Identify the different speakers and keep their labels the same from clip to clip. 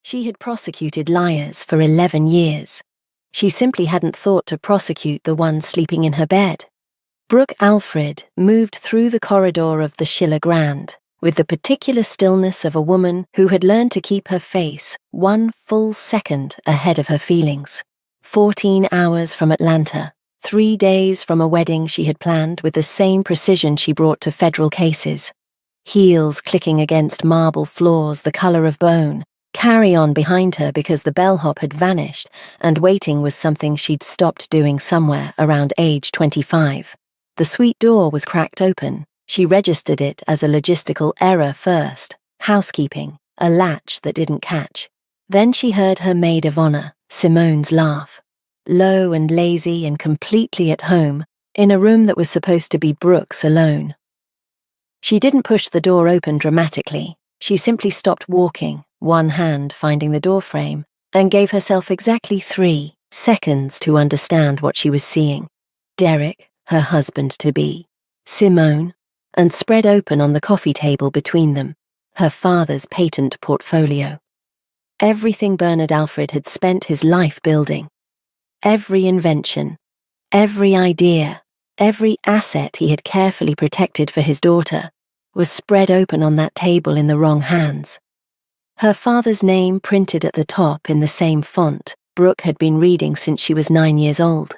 Speaker 1: She had prosecuted liars for 11 years. She simply hadn't thought to prosecute the one sleeping in her bed. Brooke Alfred moved through the corridor of the Schiller Grand with the particular stillness of a woman who had learned to keep her face 1 full second ahead of her feelings. 14 hours from Atlanta, 3 days from a wedding she had planned with the same precision she brought to federal cases. Heels clicking against marble floors the color of bone, carry-on behind her because the bellhop had vanished, and waiting was something she'd stopped doing somewhere around age 25. The suite door was cracked open. She registered it as a logistical error first, housekeeping, a latch that didn't catch. Then she heard her maid of honor, Simone's laugh. Low and lazy and completely at home, in a room that was supposed to be Brooke's alone. She didn't push the door open dramatically. She simply stopped walking, one hand finding the doorframe, and gave herself exactly 3 seconds to understand what she was seeing. Derek, her husband-to-be, Simone, and spread open on the coffee table between them, her father's patent portfolio. Everything Bernard Alfred had spent his life building. Every invention, every idea, every asset he had carefully protected for his daughter was spread open on that table in the wrong hands. Her father's name printed at the top in the same font Brooke had been reading since she was 9 years old.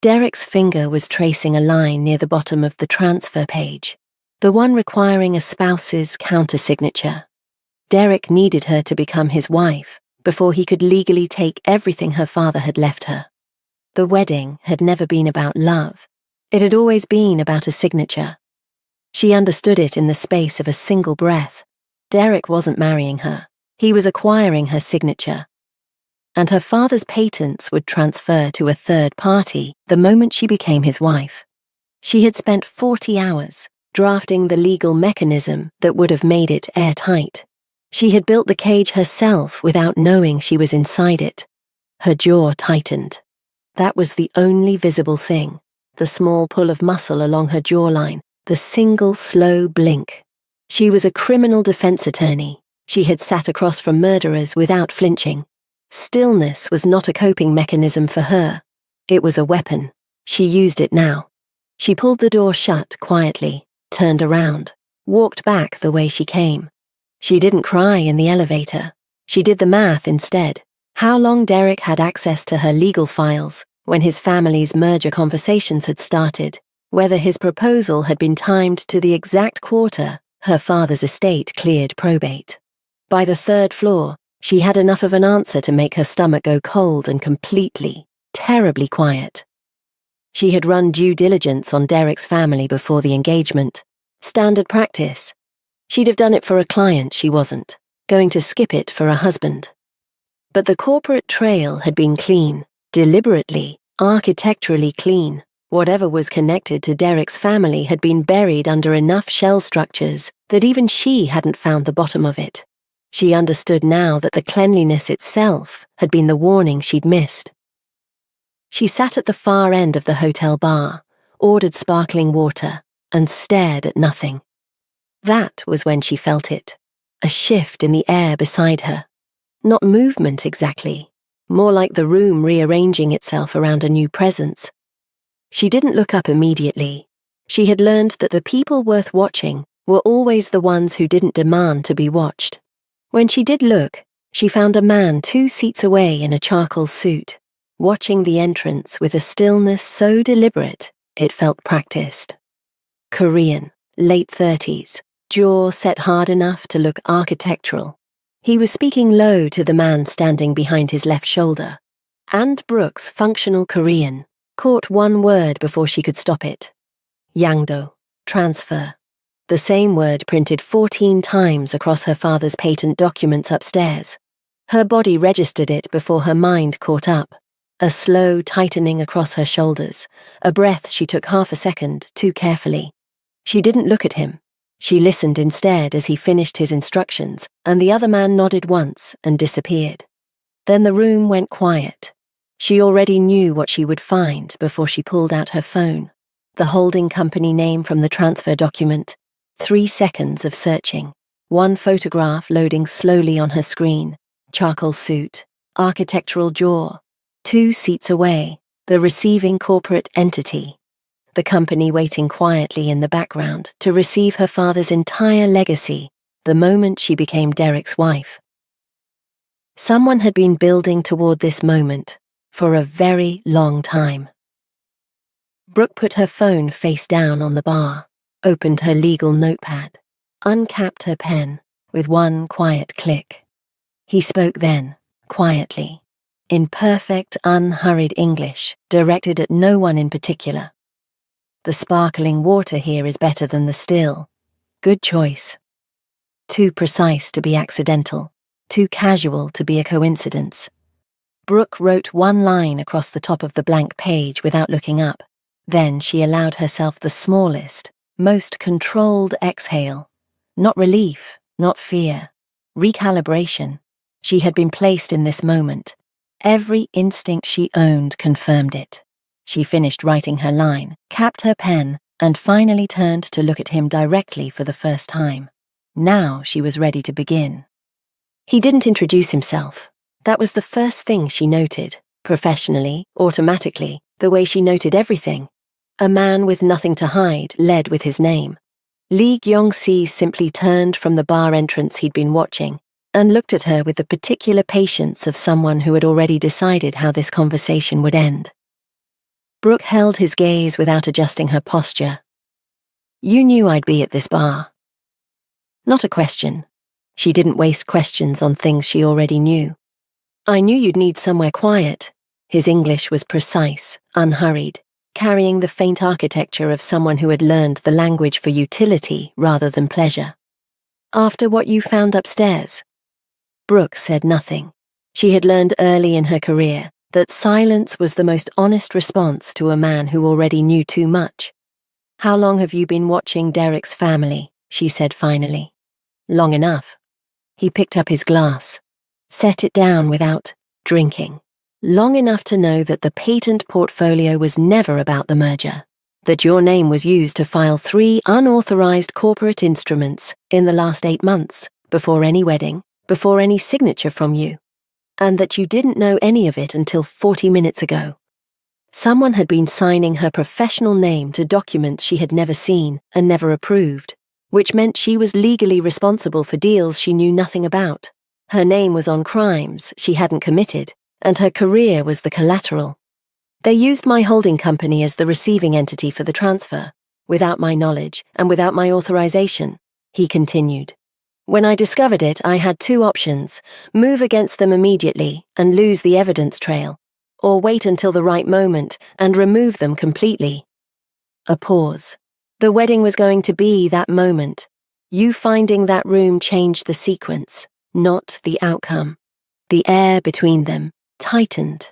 Speaker 1: Derek's finger was tracing a line near the bottom of the transfer page, the one requiring a spouse's countersignature. Derek needed her to become his wife before he could legally take everything her father had left her. The wedding had never been about love. It had always been about a signature. She understood it in the space of a single breath. Derek wasn't marrying her. He was acquiring her signature. And her father's patents would transfer to a third party the moment she became his wife. She had spent 40 hours drafting the legal mechanism that would have made it airtight. She had built the cage herself without knowing she was inside it. Her jaw tightened. That was the only visible thing, the small pull of muscle along her jawline, the single slow blink. She was a criminal defense attorney. She had sat across from murderers without flinching. Stillness was not a coping mechanism for her. It was a weapon. She used it now. She pulled the door shut quietly, turned around, walked back the way she came. She didn't cry in the elevator. She did the math instead. How long Derek had access to her legal files, when his family's merger conversations had started, whether his proposal had been timed to the exact quarter her father's estate cleared probate. By the 3rd floor, she had enough of an answer to make her stomach go cold and completely, terribly quiet. She had run due diligence on Derek's family before the engagement. Standard practice. She'd have done it for a client she wasn't, going to skip it for a husband. But the corporate trail had been clean, deliberately, architecturally clean. Whatever was connected to Derek's family had been buried under enough shell structures that even she hadn't found the bottom of it. She understood now that the cleanliness itself had been the warning she'd missed. She sat at the far end of the hotel bar, ordered sparkling water, and stared at nothing. That was when she felt it, a shift in the air beside her. Not movement exactly, more like the room rearranging itself around a new presence. She didn't look up immediately. She had learned that the people worth watching were always the ones who didn't demand to be watched. When she did look, she found a man 2 seats away in a charcoal suit, watching the entrance with a stillness so deliberate it felt practiced. Korean, late 30s, jaw set hard enough to look architectural. He was speaking low to the man standing behind his left shoulder, and Brooke's functional Korean caught one word before she could stop it. Yangdo, transfer. The same word printed 14 times across her father's patent documents upstairs. Her body registered it before her mind caught up. A slow tightening across her shoulders, a breath she took half a second, too carefully. She didn't look at him. She listened instead as he finished his instructions, and the other man nodded once and disappeared. Then the room went quiet. She already knew what she would find before she pulled out her phone. The holding company name from the transfer document. 3 seconds of searching. One photograph loading slowly on her screen. Charcoal suit, architectural jaw. 2 seats away, the receiving corporate entity. The company waiting quietly in the background to receive her father's entire legacy the moment she became Derek's wife. Someone had been building toward this moment for a very long time. Brooke put her phone face down on the bar, opened her legal notepad, uncapped her pen with one quiet click. He spoke then, quietly, in perfect, unhurried English, directed at no one in particular. The sparkling water here is better than the still. Good choice. Too precise to be accidental, too casual to be a coincidence. Brooke wrote one line across the top of the blank page without looking up. Then she allowed herself the smallest, most controlled exhale. Not relief, not fear. Recalibration. She had been placed in this moment. Every instinct she owned confirmed it. She finished writing her line, capped her pen, and finally turned to look at him directly for the first time. Now she was ready to begin. He didn't introduce himself. That was the first thing she noted, professionally, automatically, the way she noted everything. A man with nothing to hide led with his name. Lee Gyong-si simply turned from the bar entrance he'd been watching and looked at her with the particular patience of someone who had already decided how this conversation would end. Brooke held his gaze without adjusting her posture. "You knew I'd be at this bar." Not a question. She didn't waste questions on things she already knew. "I knew you'd need somewhere quiet." His English was precise, unhurried, carrying the faint architecture of someone who had learned the language for utility rather than pleasure. "After what you found upstairs." Brooke said nothing. She had learned early in her career that silence was the most honest response to a man who already knew too much. "How long have you been watching Derek's family?" she said finally. "Long enough." He picked up his glass, set it down without drinking. "Long enough to know that the patent portfolio was never about the merger, that your name was used to file 3 unauthorized corporate instruments in the last 8 months, before any wedding, before any signature from you, and that you didn't know any of it until 40 minutes ago." Someone had been signing her professional name to documents she had never seen and never approved, which meant she was legally responsible for deals she knew nothing about. Her name was on crimes she hadn't committed, and her career was the collateral. "They used my holding company as the receiving entity for the transfer, without my knowledge and without my authorization," he continued. "When I discovered it, I had 2 options: move against them immediately and lose the evidence trail, or wait until the right moment and remove them completely." A pause. "The wedding was going to be that moment. You finding that room changed the sequence, not the outcome. The air between them tightened."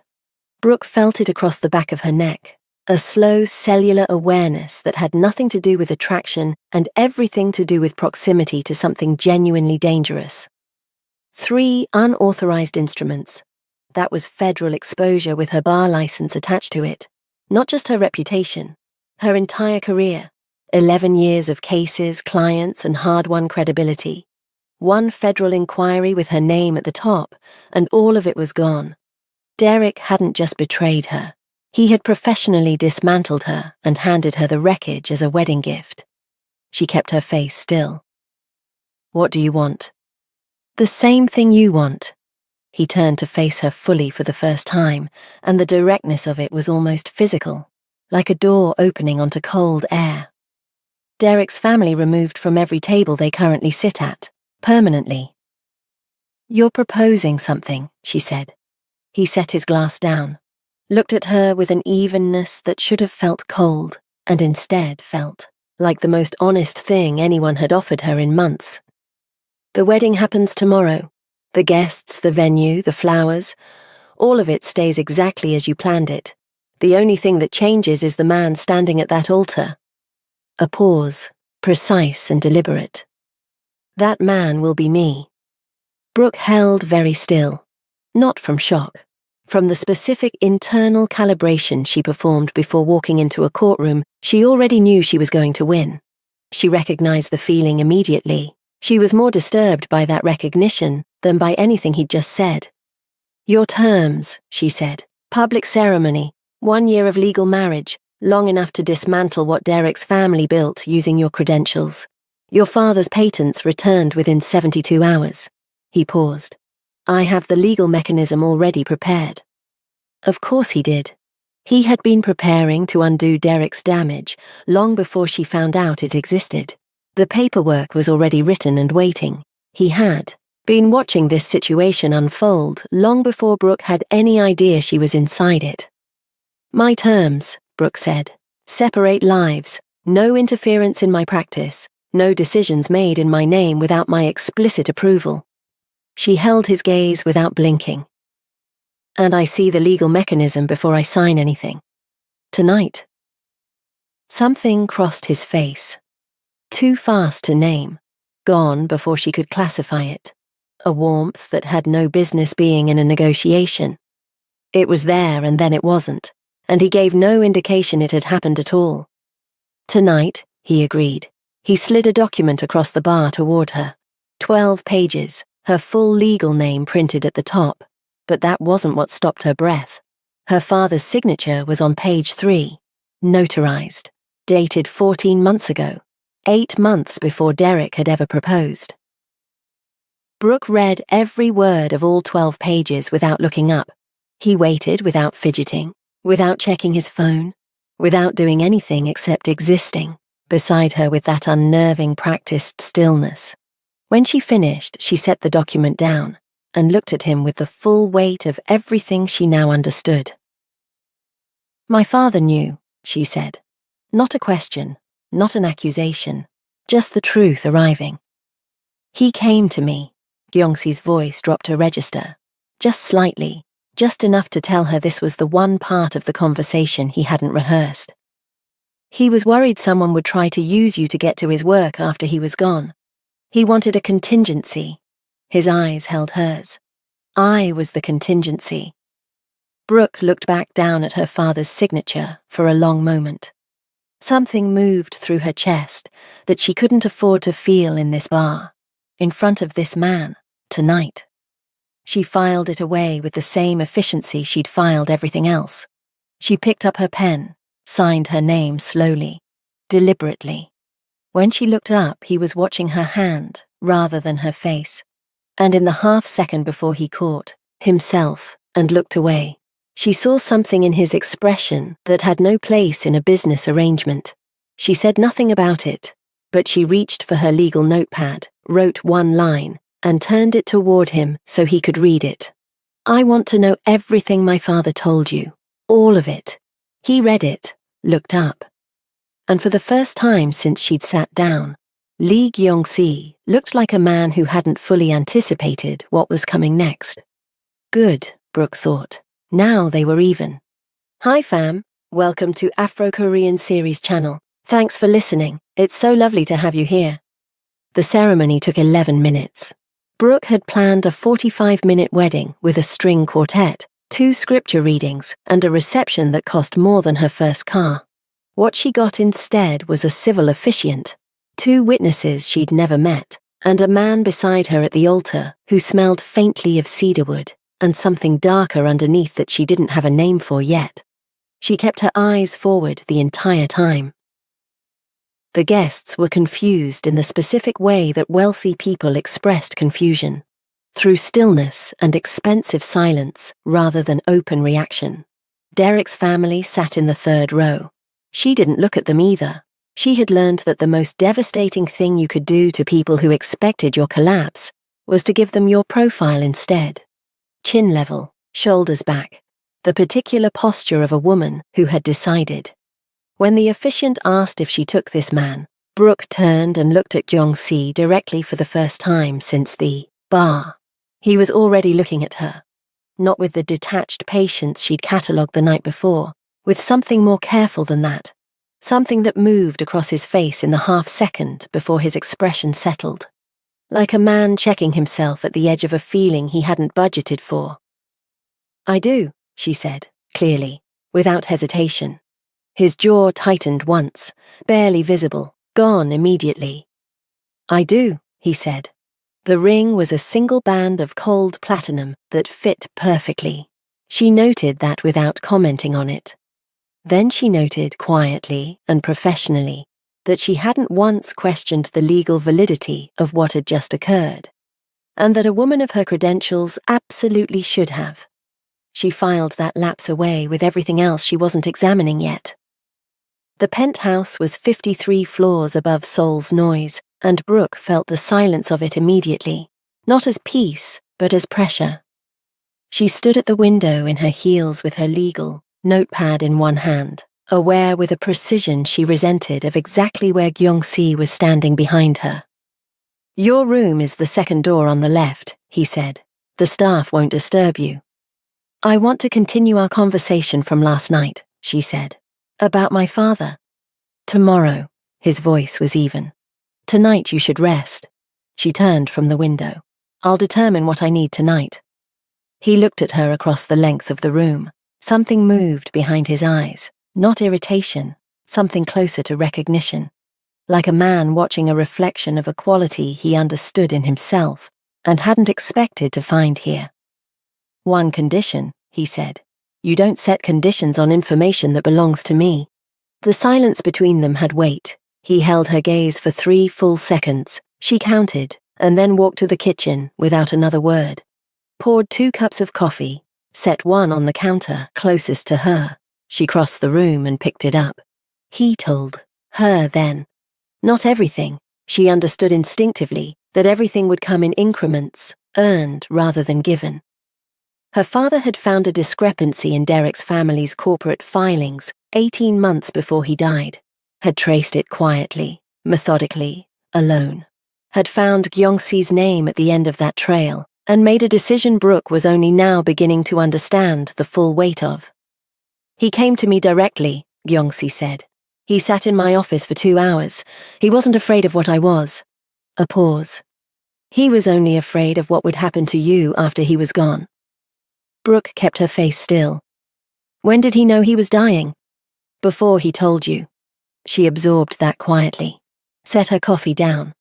Speaker 1: Brooke felt it across the back of her neck, a slow cellular awareness that had nothing to do with attraction and everything to do with proximity to something genuinely dangerous. 3 unauthorized instruments. That was federal exposure with her bar license attached to it. Not just her reputation, her entire career. 11 years of cases, clients, and hard-won credibility. 1 federal inquiry with her name at the top, and all of it was gone. Derek hadn't just betrayed her. He had professionally dismantled her and handed her the wreckage as a wedding gift. She kept her face still. "What do you want?" "The same thing you want." He turned to face her fully for the first time, and the directness of it was almost physical, like a door opening onto cold air. "Derek's family removed from every table they currently sit at, permanently." "You're proposing something," she said. He set his glass down, looked at her with an evenness that should have felt cold, and instead felt like the most honest thing anyone had offered her in months. "The wedding happens tomorrow. The guests, the venue, the flowers, all of it stays exactly as you planned it. The only thing that changes is the man standing at that altar." A pause, precise and deliberate. "That man will be me." Brooke held very still, not from shock, from the specific internal calibration she performed before walking into a courtroom. She already knew she was going to win. She recognized the feeling immediately. She was more disturbed by that recognition than by anything he'd just said. "Your terms," she said. "Public ceremony, 1 year of legal marriage, long enough to dismantle what Derek's family built using your credentials. Your father's patents returned within 72 hours. He paused. "I have the legal mechanism already prepared." Of course he did. He had been preparing to undo Derek's damage long before she found out it existed. The paperwork was already written and waiting. He had been watching this situation unfold long before Brooke had any idea she was inside it. "My terms," Brooke said. "Separate lives, no interference in my practice, no decisions made in my name without my explicit approval." She held his gaze without blinking. "And I see the legal mechanism before I sign anything. Tonight." Something crossed his face. Too fast to name, gone before she could classify it. A warmth that had no business being in a negotiation. It was there and then it wasn't, and he gave no indication it had happened at all. "Tonight," he agreed. He slid a document across the bar toward her. 12 pages, her full legal name printed at the top. But that wasn't what stopped her breath. Her father's signature was on page 3, notarized, dated 14 months ago, 8 months before Derek had ever proposed. Brooke read every word of all 12 pages without looking up. He waited without fidgeting, without checking his phone, without doing anything except existing beside her with that unnerving, practiced stillness. When she finished, she set the document down and looked at him with the full weight of everything she now understood. "My father knew," she said. Not a question, not an accusation, just the truth arriving. "He came to me." Gyeongsi's voice dropped a register, just slightly, just enough to tell her this was the one part of the conversation he hadn't rehearsed. "He was worried someone would try to use you to get to his work after he was gone. He wanted a contingency." His eyes held hers. "I was the contingency." Brooke looked back down at her father's signature for a long moment. Something moved through her chest that she couldn't afford to feel in this bar, in front of this man, tonight. She filed it away with the same efficiency she'd filed everything else. She picked up her pen, signed her name slowly, deliberately. When she looked up, he was watching her hand rather than her face. And in the half-second before he caught himself and looked away, she saw something in his expression that had no place in a business arrangement. She said nothing about it, but she reached for her legal notepad, wrote one line, and turned it toward him so he could read it. "I want to know everything my father told you, all of it." He read it, looked up. And for the first time since she'd sat down, Lee Gyeong-si looked like a man who hadn't fully anticipated what was coming next. Good, Brooke thought. Now they were even. "Hi fam, welcome to Afro-Korean Series channel. Thanks for listening, it's so lovely to have you here." The ceremony took 11 minutes. Brooke had planned a 45-minute wedding with a string quartet, 2 scripture readings, and a reception that cost more than her first car. What she got instead was a civil officiant, 2 witnesses she'd never met, and a man beside her at the altar who smelled faintly of cedarwood and something darker underneath that she didn't have a name for yet. She kept her eyes forward the entire time. The guests were confused in the specific way that wealthy people expressed confusion, through stillness and expensive silence rather than open reaction. Derek's family sat in the 3rd row. She didn't look at them either. She had learned that the most devastating thing you could do to people who expected your collapse was to give them your profile instead. Chin level, shoulders back, the particular posture of a woman who had decided. When the officiant asked if she took this man, Brooke turned and looked at Gyeong-si directly for the first time since the bar. He was already looking at her, not with the detached patience she'd catalogued the night before, with something more careful than that. Something that moved across his face in the half-second before his expression settled. Like a man checking himself at the edge of a feeling he hadn't budgeted for. "I do," she said, clearly, without hesitation. His jaw tightened once, barely visible, gone immediately. "I do," he said. The ring was a single band of cold platinum that fit perfectly. She noted that without commenting on it. Then she noted quietly and professionally that she hadn't once questioned the legal validity of what had just occurred, and that a woman of her credentials absolutely should have. She filed that lapse away with everything else she wasn't examining yet. The penthouse was 53 floors above Seoul's noise, and Brooke felt the silence of it immediately, not as peace, but as pressure. She stood at the window in her heels with her legal notepad in one hand, aware with a precision she resented of exactly where Gyeong-si was standing behind her. "Your room is the second door on the left," he said. "The staff won't disturb you." "I want to continue our conversation from last night," she said. "About my father." "Tomorrow," his voice was even. "Tonight you should rest." She turned from the window. "I'll determine what I need tonight." He looked at her across the length of the room. Something moved behind his eyes, not irritation, something closer to recognition. Like a man watching a reflection of a quality he understood in himself and hadn't expected to find here. "One condition," he said. "You don't set conditions on information that belongs to me." The silence between them had weight. He held her gaze for 3 full seconds. She counted, and then walked to the kitchen without another word. Poured 2 cups of coffee, set one on the counter closest to her. She crossed the room and picked it up. He told her then. Not everything. She understood instinctively that everything would come in increments, earned rather than given. Her father had found a discrepancy in Derek's family's corporate filings 18 months before he died, had traced it quietly, methodically, alone, had found Gyeong-si's name at the end of that trail, and made a decision Brooke was only now beginning to understand the full weight of. "He came to me directly," Gyeong-si said. "He sat in my office for 2 hours. He wasn't afraid of what I was." A pause. "He was only afraid of what would happen to you after he was gone." Brooke kept her face still. "When did he know he was dying?" "Before he told you." She absorbed that quietly. Set her coffee down.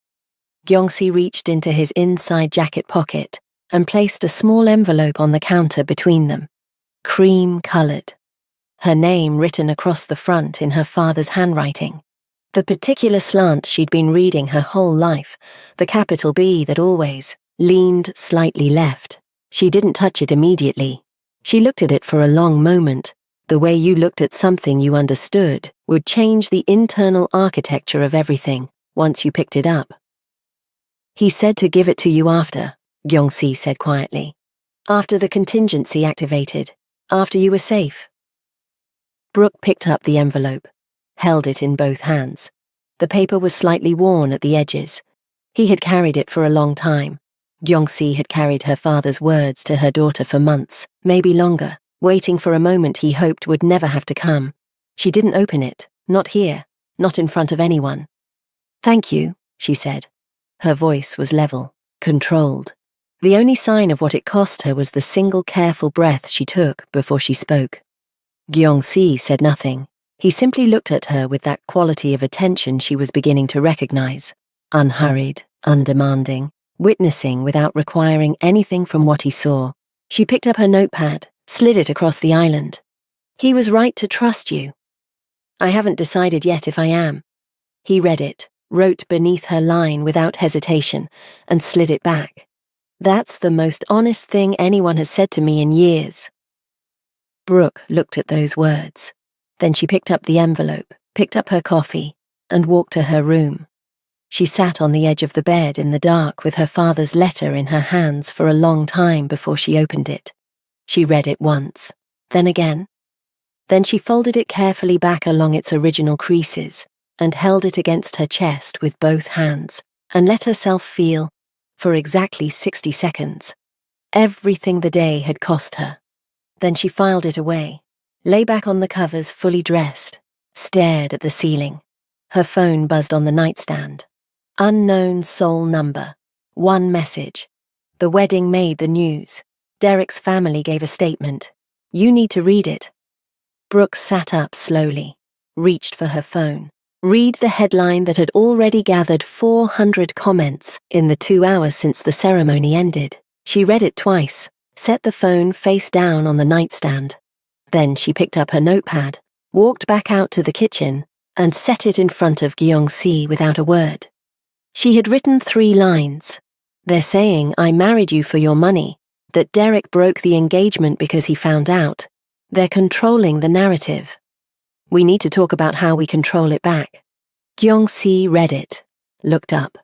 Speaker 1: Gyeong-si reached into his inside jacket pocket and placed a small envelope on the counter between them. Cream-colored. Her name written across the front in her father's handwriting. The particular slant she'd been reading her whole life, the capital B that always leaned slightly left. She didn't touch it immediately. She looked at it for a long moment. The way you looked at something you understood would change the internal architecture of everything once you picked it up. "He said to give it to you after," Gyeong-si said quietly. "After the contingency activated. After you were safe." Brooke picked up the envelope, held it in both hands. The paper was slightly worn at the edges. He had carried it for a long time. Gyeong-si had carried her father's words to her daughter for months, maybe longer, waiting for a moment he hoped would never have to come. She didn't open it, not here, not in front of anyone. "Thank you," she said. Her voice was level, controlled. The only sign of what it cost her was the single careful breath she took before she spoke. Gyeong-si said nothing. He simply looked at her with that quality of attention she was beginning to recognize. Unhurried, undemanding, witnessing without requiring anything from what he saw. She picked up her notepad, slid it across the island. "He was right to trust you." "I haven't decided yet if I am." He read it, wrote beneath her line without hesitation, and slid it back. "That's the most honest thing anyone has said to me in years." Brooke looked at those words. Then she picked up the envelope, picked up her coffee, and walked to her room. She sat on the edge of the bed in the dark with her father's letter in her hands for a long time before she opened it. She read it once, then again. Then she folded it carefully back along its original creases and held it against her chest with both hands and let herself feel, for exactly 60 seconds, everything the day had cost her. Then she filed it away, lay back on the covers fully dressed, stared at the ceiling. Her phone buzzed on the nightstand. Unknown Seoul number. One message. The wedding made the news. Derek's family gave a statement. You need to read it. Brooke sat up slowly, reached for her phone, Read the headline that had already gathered 400 comments in the 2 hours since the ceremony ended. She read it twice, set the phone face down on the nightstand. Then she picked up her notepad, walked back out to the kitchen, and set it in front of Fiancé without a word. She had written 3 lines. They're saying, "I married you for your money," that Derek broke the engagement because he found out. They're controlling the narrative. We need to talk about how we control it back. Fiancé read it, looked up,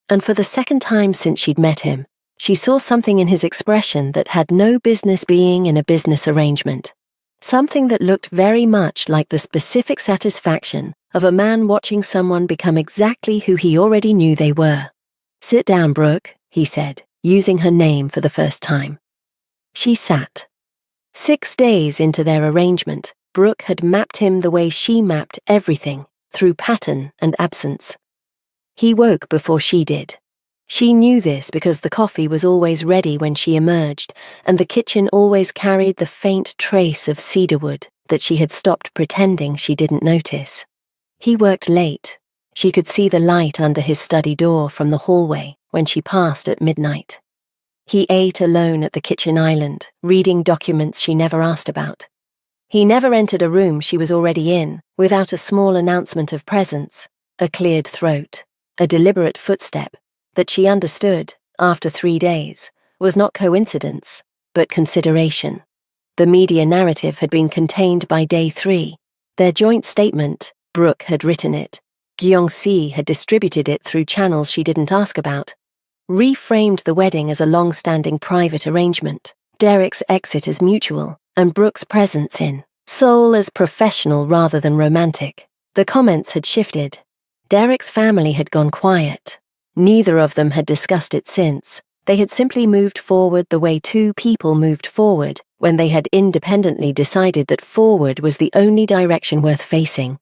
Speaker 1: and for the second time since she'd met him, she saw something in his expression that had no business being in a business arrangement. Something that looked very much like the specific satisfaction of a man watching someone become exactly who he already knew they were. "Sit down, Brooke," he said, using her name for the first time. She sat. 6 days into their arrangement, Brooke had mapped him the way she mapped everything, through pattern and absence. He woke before she did. She knew this because the coffee was always ready when she emerged, and the kitchen always carried the faint trace of cedarwood that she had stopped pretending she didn't notice. He worked late. She could see the light under his study door from the hallway when she passed at midnight. He ate alone at the kitchen island, reading documents she never asked about. He never entered a room she was already in without a small announcement of presence, a cleared throat, a deliberate footstep that she understood, after 3 days, was not coincidence, but consideration. The media narrative had been contained by day 3. Their joint statement, Brooke had written it. Fiancé had distributed it through channels she didn't ask about. Reframed the wedding as a long-standing private arrangement, Derek's exit as mutual, and Brooke's presence in Seoul as professional rather than romantic. The comments had shifted. Derek's family had gone quiet. Neither of them had discussed it since. They had simply moved forward the way 2 people moved forward when they had independently decided that forward was the only direction worth facing.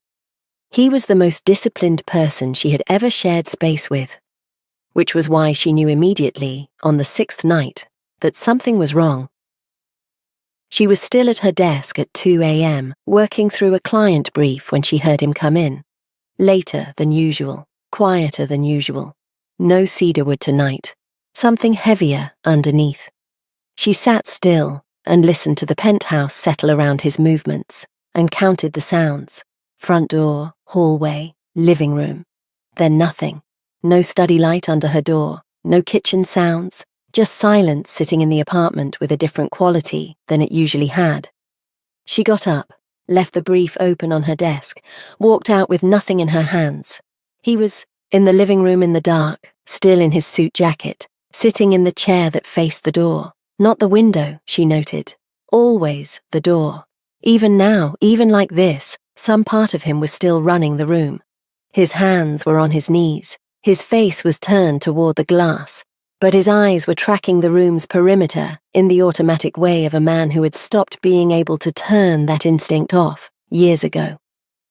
Speaker 1: He was the most disciplined person she had ever shared space with, which was why she knew immediately, on the 6th night, that something was wrong. She was still at her desk at 2 a.m., working through a client brief when she heard him come in. Later than usual, quieter than usual. No cedarwood tonight. Something heavier underneath. She sat still and listened to the penthouse settle around his movements and counted the sounds. Front door, hallway, living room. Then nothing. No study light under her door, no kitchen sounds, just silence sitting in the apartment with a different quality than it usually had. She got up, left the brief open on her desk, walked out with nothing in her hands. He was in the living room in the dark, still in his suit jacket, sitting in the chair that faced the door. Not the window, she noted. Always the door. Even now, even like this, some part of him was still running the room. His hands were on his knees. His face was turned toward the glass, but his eyes were tracking the room's perimeter in the automatic way of a man who had stopped being able to turn that instinct off years ago.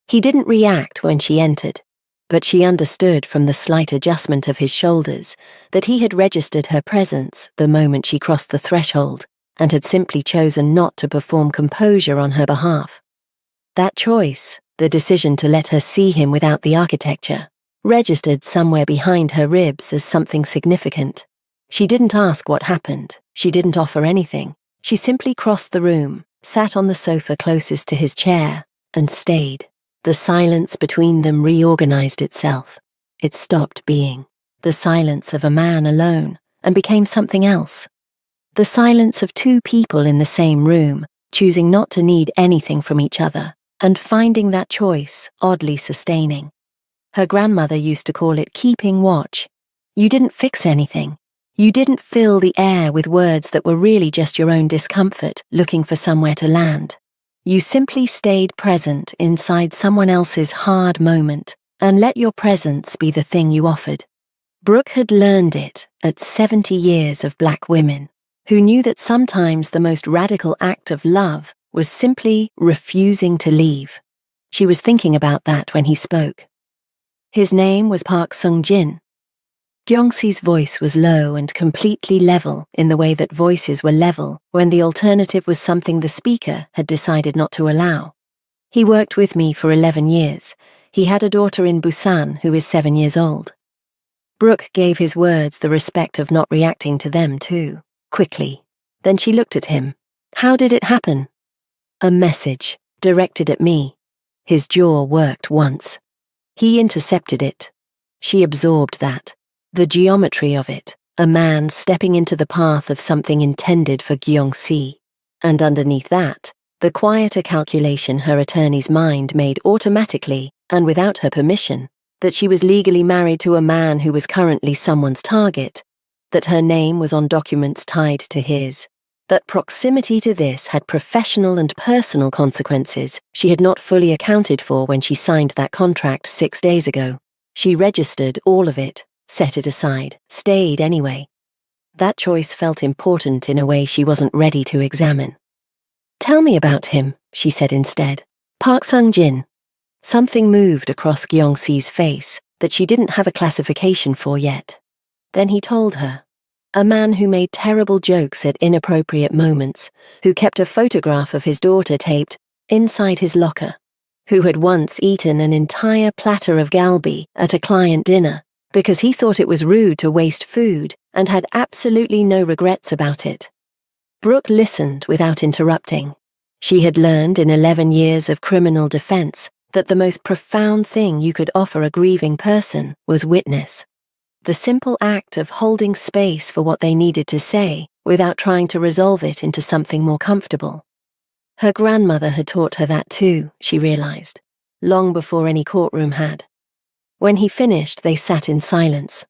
Speaker 1: He didn't react when she entered, but she understood from the slight adjustment of his shoulders that he had registered her presence the moment she crossed the threshold and had simply chosen not to perform composure on her behalf. That choice, the decision to let her see him without the architecture, registered somewhere behind her ribs as something significant. She didn't ask what happened. She didn't offer anything. She simply crossed the room, sat on the sofa closest to his chair, and stayed. The silence between them reorganized itself. It stopped being the silence of a man alone and became something else. The silence of 2 people in the same room, choosing not to need anything from each other, and finding that choice oddly sustaining. Her grandmother used to call it keeping watch. You didn't fix anything. You didn't fill the air with words that were really just your own discomfort looking for somewhere to land. You simply stayed present inside someone else's hard moment and let your presence be the thing you offered. Brooke had learned it at 70 years of Black women, who knew that sometimes the most radical act of love was simply refusing to leave. She was thinking about that when he spoke. His name was Park Sung-jin. Gyeongsi's voice was low and completely level in the way that voices were level when the alternative was something the speaker had decided not to allow. He worked with me for 11 years. He had a daughter in Busan who is 7 years old. Brooke gave his words the respect of not reacting to them too, quickly. Then she looked at him. How did it happen? A message, directed at me. His jaw worked once. He intercepted it. She absorbed that. The geometry of it, a man stepping into the path of something intended for Gyeongsi. And underneath that, the quieter calculation her attorney's mind made automatically and without her permission, that she was legally married to a man who was currently someone's target, that her name was on documents tied to his, that proximity to this had professional and personal consequences she had not fully accounted for when she signed that contract 6 days ago. She registered all of it, set it aside, stayed anyway. That choice felt important in a way she wasn't ready to examine. Tell me about him, she said instead. Park Sung-jin. Something moved across Gyeongsi's face that she didn't have a classification for yet. Then he told her. A man who made terrible jokes at inappropriate moments, who kept a photograph of his daughter taped inside his locker, who had once eaten an entire platter of galbi at a client dinner because he thought it was rude to waste food and had absolutely no regrets about it. Brooke listened without interrupting. She had learned in 11 years of criminal defense that the most profound thing you could offer a grieving person was witness. The simple act of holding space for what they needed to say without trying to resolve it into something more comfortable. Her grandmother had taught her that too, she realized, long before any courtroom had. When he finished, they sat in silence.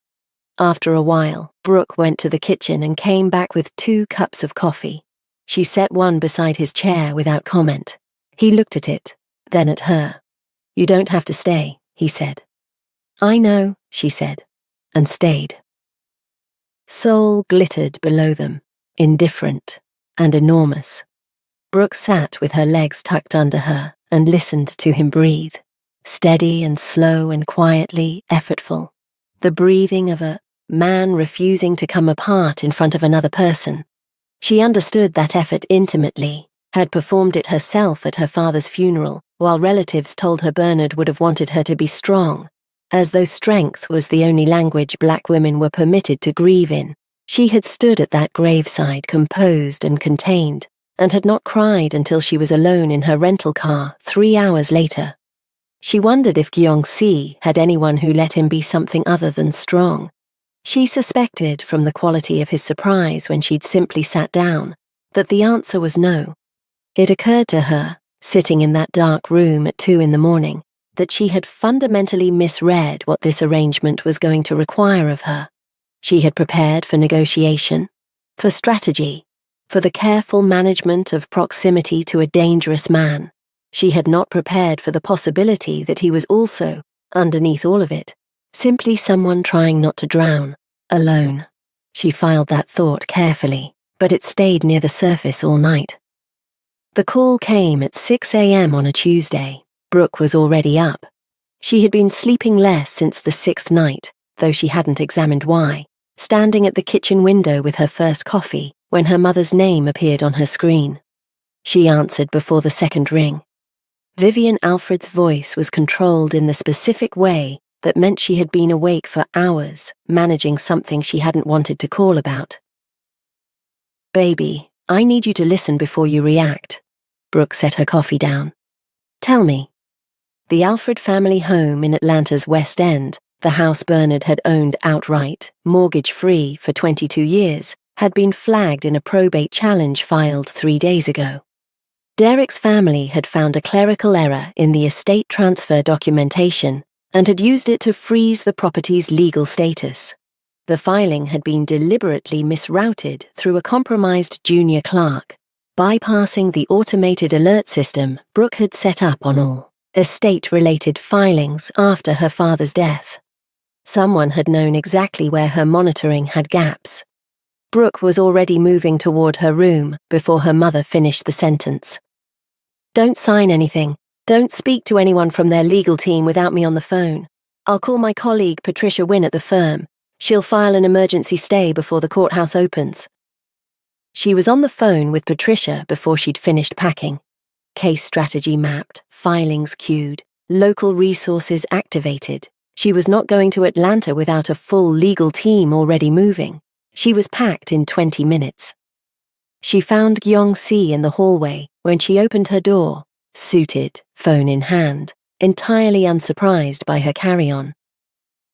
Speaker 1: After a while, Brooke went to the kitchen and came back with 2 cups of coffee. She set one beside his chair without comment. He looked at it, then at her. You don't have to stay, he said. I know, she said, and stayed. Seoul glittered below them, indifferent and enormous. Brooke sat with her legs tucked under her and listened to him breathe, steady and slow and quietly effortful, the breathing of a man refusing to come apart in front of another person. She understood that effort intimately, had performed it herself at her father's funeral, while relatives told her Bernard would have wanted her to be strong, as though strength was the only language black women were permitted to grieve in. She had stood at that graveside composed and contained, and had not cried until she was alone in her rental car 3 hours later. She wondered if Gyeongsi had anyone who let him be something other than strong. She suspected from the quality of his surprise when she'd simply sat down that the answer was no. It occurred to her, sitting in that dark room at 2 a.m, that she had fundamentally misread what this arrangement was going to require of her. She had prepared for negotiation, for strategy, for the careful management of proximity to a dangerous man. She had not prepared for the possibility that he was also, underneath all of it, simply someone trying not to drown, alone. She filed that thought carefully, but it stayed near the surface all night. The call came at 6 a.m. on a Tuesday. Brooke was already up. She had been sleeping less since the 6th night, though she hadn't examined why, standing at the kitchen window with her first coffee when her mother's name appeared on her screen. She answered before the second ring. Vivian Alfred's voice was controlled in the specific way that meant she had been awake for hours, managing something she hadn't wanted to call about. Baby, I need you to listen before you react. Brooke set her coffee down. Tell me. The Alfred family home in Atlanta's West End, the house Bernard had owned outright, mortgage-free for 22 years, had been flagged in a probate challenge filed 3 days ago. Derek's family had found a clerical error in the estate transfer documentation and had used it to freeze the property's legal status. The filing had been deliberately misrouted through a compromised junior clerk, bypassing the automated alert system Brooke had set up on all estate-related filings after her father's death. Someone had known exactly where her monitoring had gaps. Brooke was already moving toward her room before her mother finished the sentence. Don't sign anything. Don't speak to anyone from their legal team without me on the phone. I'll call my colleague Patricia Wynne at the firm. She'll file an emergency stay before the courthouse opens. She was on the phone with Patricia before she'd finished packing. Case strategy mapped, filings queued, Local resources activated. She was not going to Atlanta without a full legal team already moving. She was packed in 20 minutes. She found Gyeong-si in the hallway when she opened her door, suited, phone in hand, entirely unsurprised by her carry-on.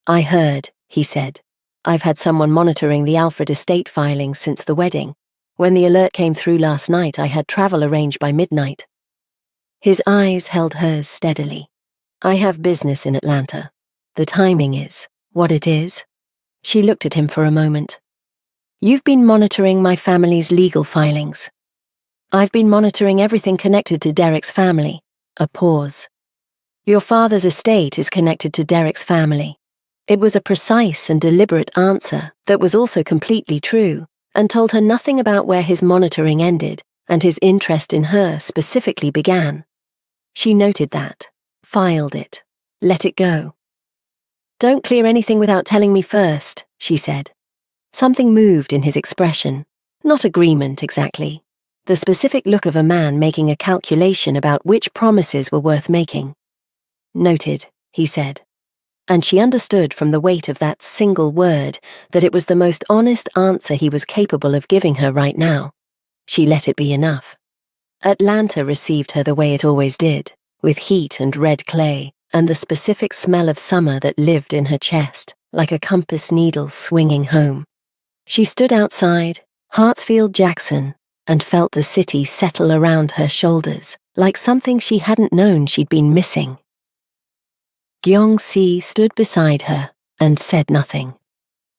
Speaker 1: "I heard," he said. "I've had someone monitoring the Alfred estate filings since the wedding. When the alert came through last night, I had travel arranged by midnight." His eyes held hers steadily. "I have business in Atlanta. The timing is what it is." She looked at him for a moment. "You've been monitoring my family's legal filings." "I've been monitoring everything connected to Derek's family." A pause. "Your father's estate is connected to Derek's family." It was a precise and deliberate answer that was also completely true, and told her nothing about where his monitoring ended and his interest in her specifically began. She noted that, filed it, let it go. "Don't clear anything without telling me first," she said. Something moved in his expression. Not agreement, exactly. The specific look of a man making a calculation about which promises were worth making. "Noted," he said. And she understood from the weight of that single word that it was the most honest answer he was capable of giving her right now. She let it be enough. Atlanta received her the way it always did, with heat and red clay, and the specific smell of summer that lived in her chest, like a compass needle swinging home. She stood outside, Hartsfield-Jackson, and felt the city settle around her shoulders, like something she hadn't known she'd been missing. Gyeong-si stood beside her and said nothing.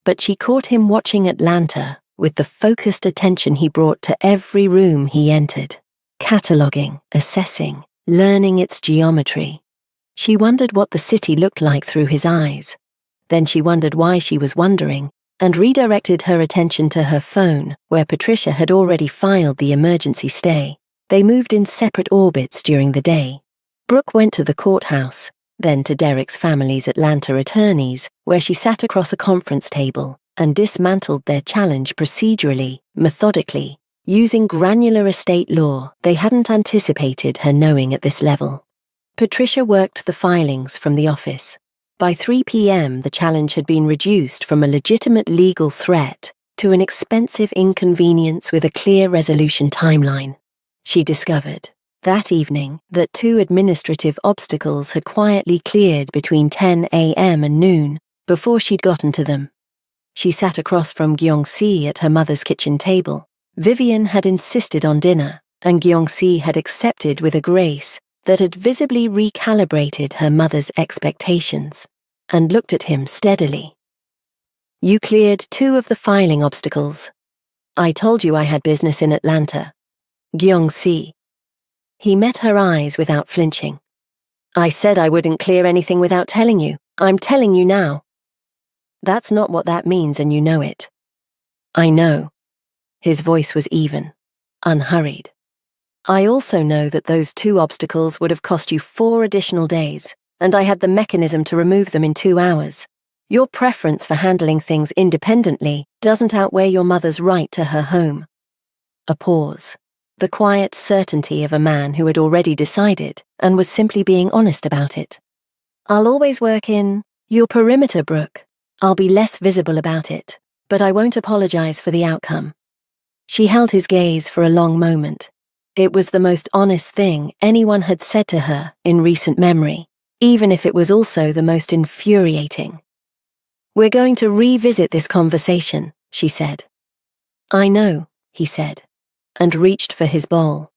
Speaker 1: But she caught him watching Atlanta with the focused attention he brought to every room he entered, cataloguing, assessing, learning its geometry. She wondered what the city looked like through his eyes. Then she wondered why she was wondering, and redirected her attention to her phone, where Patricia had already filed the emergency stay. They moved in separate orbits during the day. Brooke went to the courthouse, then to Derek's family's Atlanta attorneys, where she sat across a conference table and dismantled their challenge procedurally, methodically, using granular estate law they hadn't anticipated her knowing at this level. Patricia worked the filings from the office. By 3 p.m., the challenge had been reduced from a legitimate legal threat to an expensive inconvenience with a clear resolution timeline. She discovered that evening that 2 administrative obstacles had quietly cleared between 10 a.m. and noon before she'd gotten to them. She sat across from Gyeong-si at her mother's kitchen table. Vivian had insisted on dinner, and Gyeong-si had accepted with a grace that had visibly recalibrated her mother's expectations, and looked at him steadily. "You cleared 2 of the filing obstacles. I told you I had business in Atlanta." Gyeong-si. He met her eyes without flinching. "I said I wouldn't clear anything without telling you. I'm telling you now." "That's not what that means, and you know it." "I know." His voice was even, unhurried. "I also know that those 2 obstacles would have cost you 4 additional days, and I had the mechanism to remove them in 2 hours. Your preference for handling things independently doesn't outweigh your mother's right to her home." A pause. The quiet certainty of a man who had already decided and was simply being honest about it. "I'll always work in your perimeter, Brooke. I'll be less visible about it, but I won't apologize for the outcome." She held his gaze for a long moment. It was the most honest thing anyone had said to her in recent memory, even if it was also the most infuriating. "We're going to revisit this conversation," she said. "I know," he said, and reached for his bowl.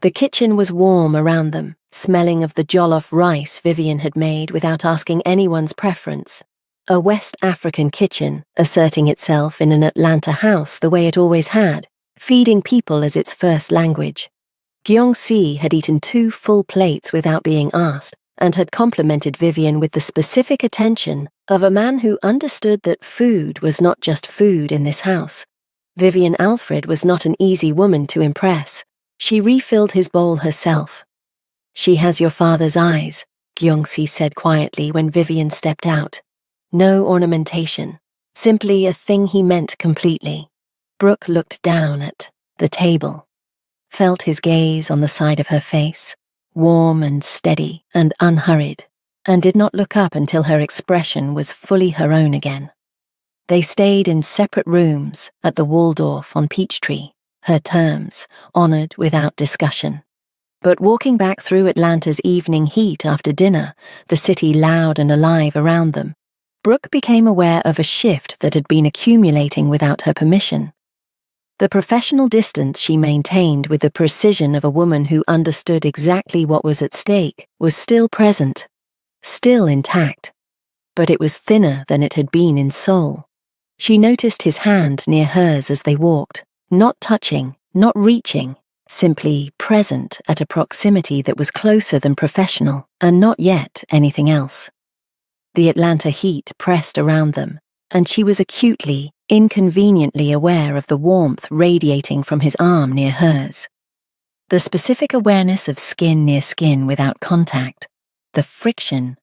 Speaker 1: The kitchen was warm around them, smelling of the jollof rice Vivian had made without asking anyone's preference. A West African kitchen, asserting itself in an Atlanta house the way it always had, feeding people as its first language. Gyeong-si had eaten 2 full plates without being asked, and had complimented Vivian with the specific attention of a man who understood that food was not just food in this house. Vivian Alfred was not an easy woman to impress. She refilled his bowl herself. "She has your father's eyes," Gyeong-si said quietly when Vivian stepped out. No ornamentation, simply a thing he meant completely. Brooke looked down at the table, felt his gaze on the side of her face, warm and steady and unhurried, and did not look up until her expression was fully her own again. They stayed in separate rooms at the Waldorf on Peachtree, her terms, honored without discussion. But walking back through Atlanta's evening heat after dinner, the city loud and alive around them, Brooke became aware of a shift that had been accumulating without her permission. The professional distance she maintained with the precision of a woman who understood exactly what was at stake was still present, still intact, but it was thinner than it had been in soul. She noticed his hand near hers as they walked, not touching, not reaching, simply present at a proximity that was closer than professional and not yet anything else. The Atlanta heat pressed around them, and she was acutely, inconveniently aware of the warmth radiating from his arm near hers. The specific awareness of skin near skin without contact, the friction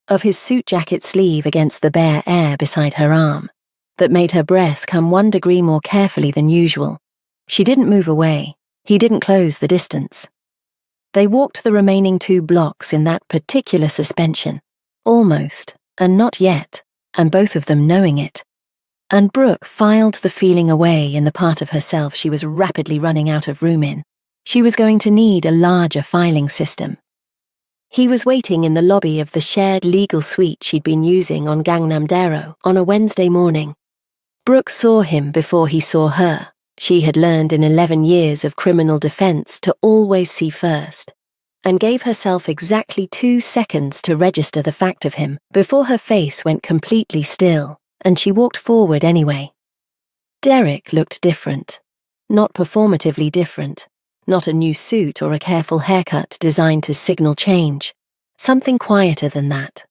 Speaker 1: of his suit jacket sleeve against the bare air beside her arm, that made her breath come 1 degree more carefully than usual. She didn't move away. He didn't close the distance. They walked the remaining 2 blocks in that particular suspension, almost, and not yet, and both of them knowing it. And Brooke filed the feeling away in the part of herself she was rapidly running out of room in. She was going to need a larger filing system. He was waiting in the lobby of the shared legal suite she'd been using on Gangnam-dero on a Wednesday morning. Brooke saw him before he saw her. She had learned in 11 years of criminal defense to always see first, and gave herself exactly 2 seconds to register the fact of him before her face went completely still, and she walked forward anyway. Derek looked different. Not performatively different. Not a new suit or a careful haircut designed to signal change. Something quieter than that.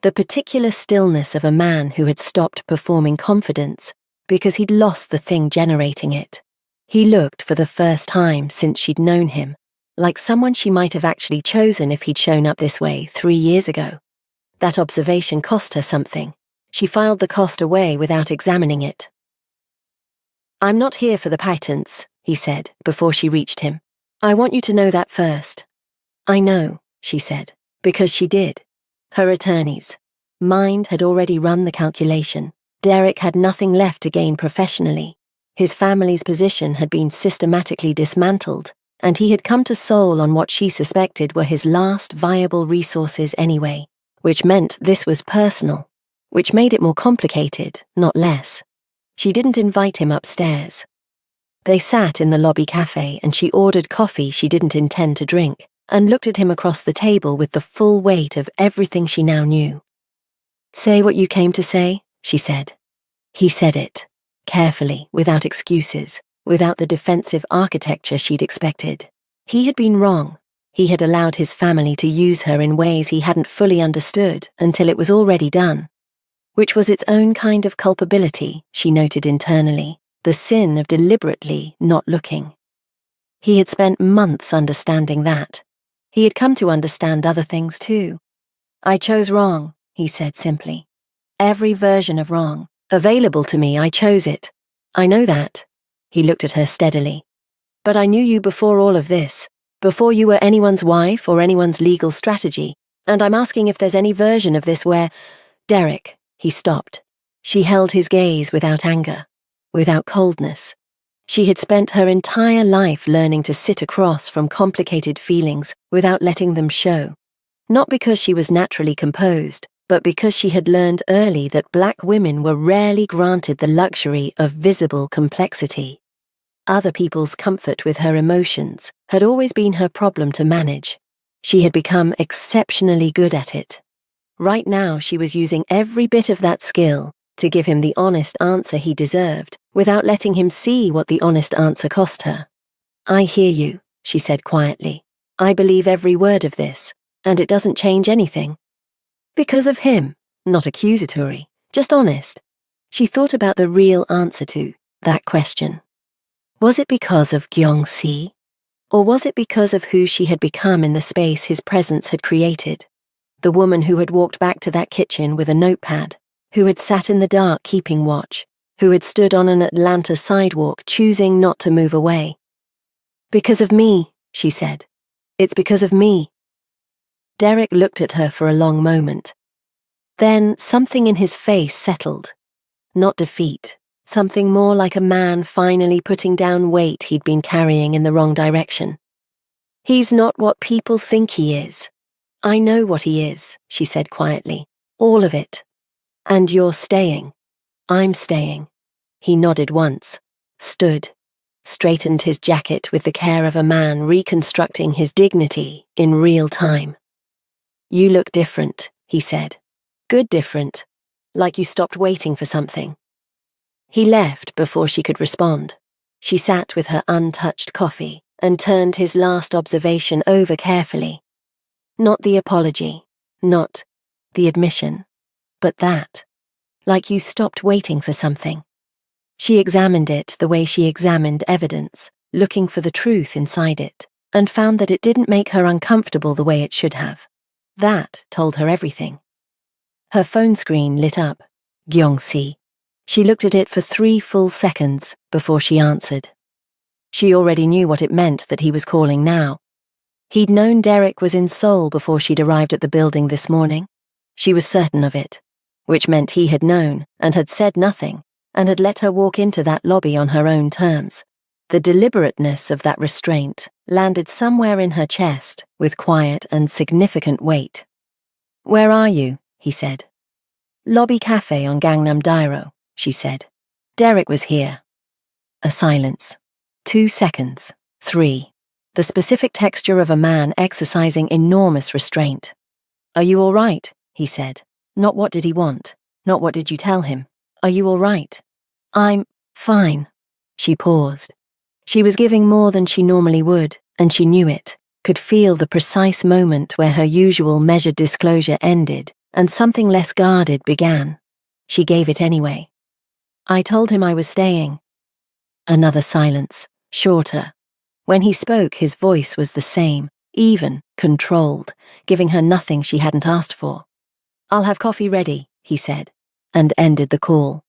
Speaker 1: The particular stillness of a man who had stopped performing confidence because he'd lost the thing generating it. He looked for the first time since she'd known him, like someone she might have actually chosen if he'd shown up this way 3 years ago. That observation cost her something. She filed the cost away without examining it. "I'm not here for the patents," he said before she reached him. "I want you to know that first." "I know," she said, because she did. Her attorneys. Mind had already run the calculation. Derek had nothing left to gain professionally. His family's position had been systematically dismantled, and he had come to Seoul on what she suspected were his last viable resources anyway, which meant this was personal, which made it more complicated, not less. She didn't invite him upstairs. They sat in the lobby cafe and she ordered coffee she didn't intend to drink, and looked at him across the table with the full weight of everything she now knew. "Say what you came to say," she said. He said it, carefully, without excuses, without the defensive architecture she'd expected. He had been wrong. He had allowed his family to use her in ways he hadn't fully understood until it was already done. Which was its own kind of culpability, she noted internally, the sin of deliberately not looking. He had spent months understanding that. He had come to understand other things too. "I chose wrong," he said simply. "Every version of wrong. Available to me, I chose it. I know that." He looked at her steadily. "But I knew you before all of this, before you were anyone's wife or anyone's legal strategy, and I'm asking if there's any version of this where—" "Derek," he stopped. She held his gaze without anger, without coldness. She had spent her entire life learning to sit across from complicated feelings without letting them show. Not because she was naturally composed, but because she had learned early that black women were rarely granted the luxury of visible complexity. Other people's comfort with her emotions had always been her problem to manage. She had become exceptionally good at it. Right now she was using every bit of that skill to give him the honest answer he deserved, without letting him see what the honest answer cost her. "I hear you," she said quietly. "I believe every word of this, and it doesn't change anything." Because of him, not accusatory, just honest. She thought about the real answer to that question. Was it because of Gyeong-si? Or was it because of who she had become in the space his presence had created? The woman who had walked back to that kitchen with a notepad, who had sat in the dark keeping watch, who had stood on an Atlanta sidewalk choosing not to move away. "Because of me," she said. "It's because of me. Derek looked at her for a long moment. Then something in his face settled. Not defeat, something more like a man finally putting down weight he'd been carrying in the wrong direction. "He's not what people think he is. I know what he is," she said quietly. "All of it. And you're staying. I'm staying." He nodded once, stood, straightened his jacket with the care of a man reconstructing his dignity in real time. "You look different," he said. "Good different. Like you stopped waiting for something." He left before she could respond. She sat with her untouched coffee and turned his last observation over carefully. Not the apology, not the admission, but that. Like you stopped waiting for something. She examined it the way she examined evidence, looking for the truth inside it, and found that it didn't make her uncomfortable the way it should have. That told her everything. Her phone screen lit up. Gyeongsi. She looked at it for 3 full seconds before she answered. She already knew what it meant that he was calling now. He'd known Derek was in Seoul before she'd arrived at the building this morning. She was certain of it, which meant he had known and had said nothing, and had let her walk into that lobby on her own terms. The deliberateness of that restraint landed somewhere in her chest with quiet and significant weight. "Where are you?" he said. "Lobby cafe on Gangnam Dairo," she said. "Derek was here." A silence. 2 seconds. 3. The specific texture of a man exercising enormous restraint. "Are you all right?" he said. Not what did he want, not what did you tell him. "Are you all right?" "I'm fine." She paused. She was giving more than she normally would, and she knew it, could feel the precise moment where her usual measured disclosure ended and something less guarded began. She gave it anyway. "I told him I was staying." Another silence, shorter. When he spoke, his voice was the same, even, controlled, giving her nothing she hadn't asked for. "I'll have coffee ready," he said, and ended the call.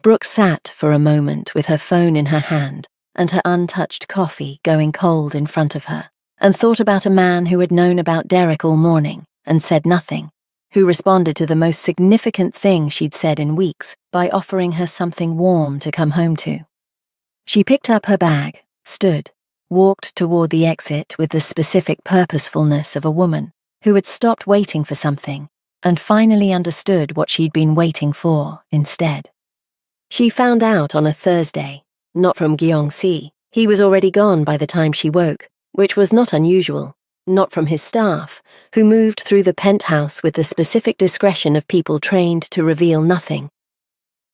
Speaker 1: Brooke sat for a moment with her phone in her hand and her untouched coffee going cold in front of her, and thought about a man who had known about Derek all morning and said nothing, who responded to the most significant thing she'd said in weeks by offering her something warm to come home to. She picked up her bag, stood, walked toward the exit with the specific purposefulness of a woman who had stopped waiting for something and finally understood what she'd been waiting for instead. She found out on a Thursday, not from Gyeongsi. He was already gone by the time she woke, which was not unusual, not from his staff, who moved through the penthouse with the specific discretion of people trained to reveal nothing.